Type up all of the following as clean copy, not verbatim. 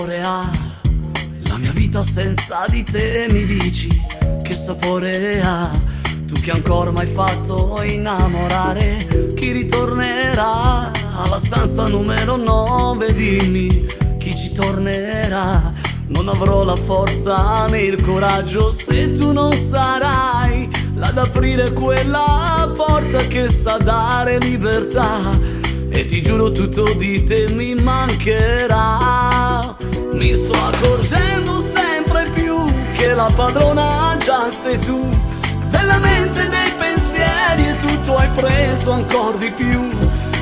sapore ha la mia vita senza di te? Mi dici che sapore ha? Tu che ancora mai fatto innamorare chi ritornerà alla stanza numero 9? Dimmi chi ci tornerà. Non avrò la forza né il coraggio se tu non sarai là ad aprire quella porta che sa dare libertà. E ti giuro tutto di te mi mancherà. Mi sto accorgendo sempre più che la padrona già sei tu, della mente, dei pensieri, e tutto hai preso ancora di più.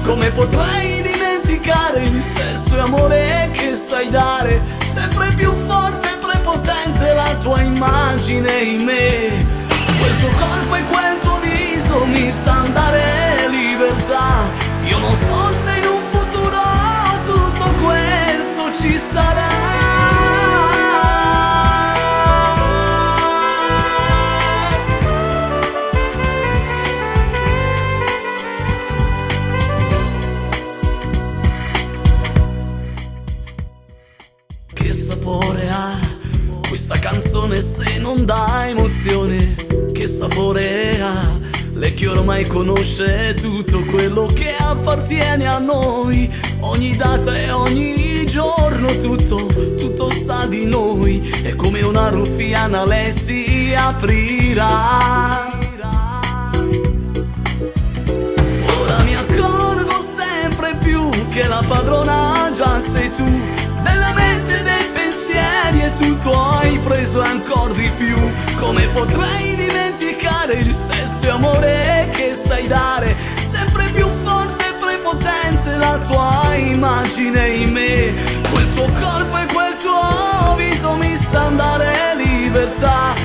Come potrei dimenticare il sesso e amore che sai dare? Sempre più forte e prepotente la tua immagine in me. Quel tuo corpo e quel tuo viso mi sanno dare libertà. Io non so se in un futuro tutto questo ci sarà. Che sapore ha questa canzone se non dà emozione? Che sapore ha lei che ormai conosce tutto quello che appartiene a noi? Ogni data e ogni giorno tutto sa di noi. E come una ruffiana lei si aprirà. Ora mi accorgo sempre più che la padrona già sei tu, della mente, dei pensieri, e tutto hai preso ancora di più. Come potrei dimenticare il sesso e amore che sai dare? Sempre più forte e prepotente la tua immagine in me. Quel tuo corpo e quel tuo viso mi sanno dare libertà.